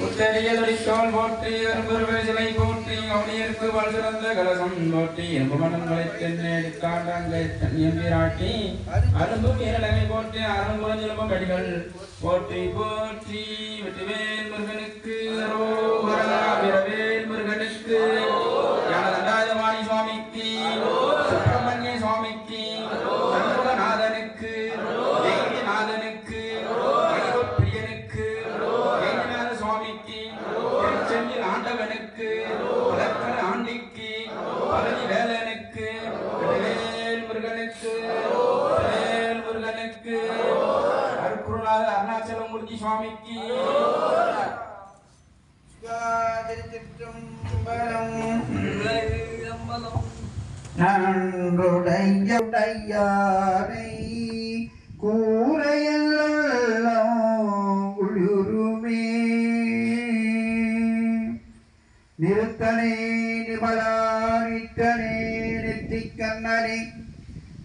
உத்தரியதடிக்கால் போற்றி அரும்பொருளை போற்றி அவனியருக்கு வாழ்சிறந்த கலசம் போற்றி எம்புமனங்களை தென்னெடுக்காண்டங்களை தன்னியம்பிராட்டி அரும்பு பேரழகை போற்றி அரும்புறஞ்சிலம்பம் அடிகள் போற்றி போற்றி வெற்றிவேல் முருகனுக்கு அரோகரா வீரவேல் முருகனுக்கு ஞானதண்டாயுதபாணி சுவாமிக்கு சுப்பிரமணிய சுவாமிக்கு சண்முகநாதனுக்கு தேவிநாதனுக்கு பிரியனுக்கு தேவிநாத சுவாமிக்கு செந்தில் ஆண்டவனுக்கு வளர்க்கல் ஆண்டிக்கு பழனி வேலனுக்கு வேல் முருகனுக்கு வேல் முருகனுக்கு அருக்குருநாத அருணாச்சலமூர்த்தி சுவாமிக்கு நன்றுடையாரை கூரையெல்லாம் உள்ளுருமே நிறுத்தனே நிமலா நித்தனே நெத்திக்கண்ணனே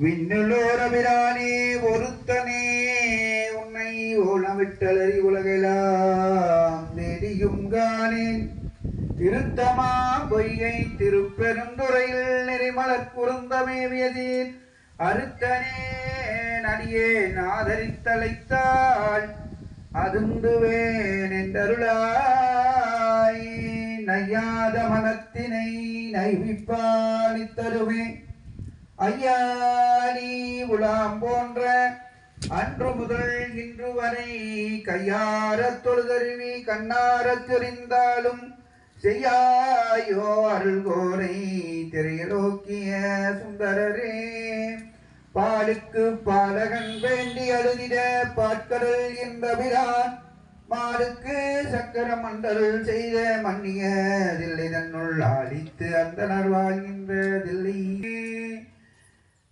விண்ணுள்ளோரபிரானே ஒருத்தனே உன்னை ஓலமிட்டலறி உலகெல்லாம் தேடியும் காணேன் திருத்தமா பொய்கை திருப்பெருந்துறையில் நெறிமலர் குறுந்தமேவியதீர் அறுத்தனே நடியே நாதரித்தலைத்தாள் அதுண்டுவேன் என்றருளாய் நையாத மனத்தினை நைவிப்பாலித்தருமே ஐயா நீ உலாம் போன்ற அன்று முதல் இன்று வரை கையார தொழுதருவி கண்ணார தெரிந்தாலும் செய்யாயோ அருள்கோரை திரையலோக்கிய சுந்தரரே பாலுக்கு பாலகன் வேண்டி அழுதிட பாட்கடல் என்றபிரான் மாலுக்கு சக்கர மண்டல் செய்த மன்னிய தில்லை தன்னுள் ஆளித்து அந்தனர் வாழ்கின்ற தில்லை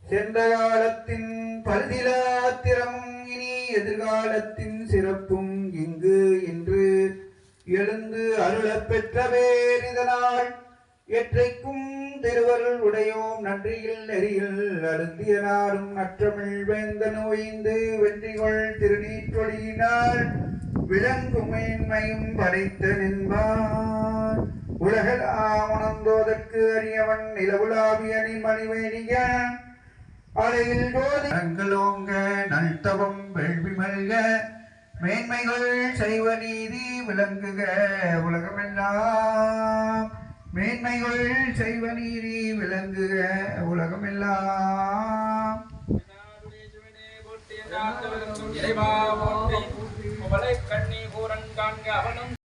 சென்ற காலத்தின் பல்திலாத்திரமும் இனி எதிர்காலத்தின் சிறப்பும் இங்கு இன்று எழுந்து அருளப் பெற்ற பேர் இதனால் எற்றைக்கும் திருவருள் உடையோம் நன்றியில் நெறியில் அருந்திய நாடும் நற்றமிழ் வேந்த நோய்ந்து வென்றிகொள் திருநீற்றொழியினால் விளங்கும் மேன்மையும் படைத்த நின்பார் உலகெல்லாம் உணர்ந்தோதற்கு அறியவன் நிலவுலாவியனி மணிவேணிய அலையில் ஜோதிங்களோங்க நல்தவம் வேள்வி மல்க மேன்மைகள் செய்வ நீதி விளங்குக உலகமெல்லாம் மேன்மைகள் செய்வ நீதி விளங்குக உலகமெல்லாம் கண்ணி கூரன் காண்க அவனும்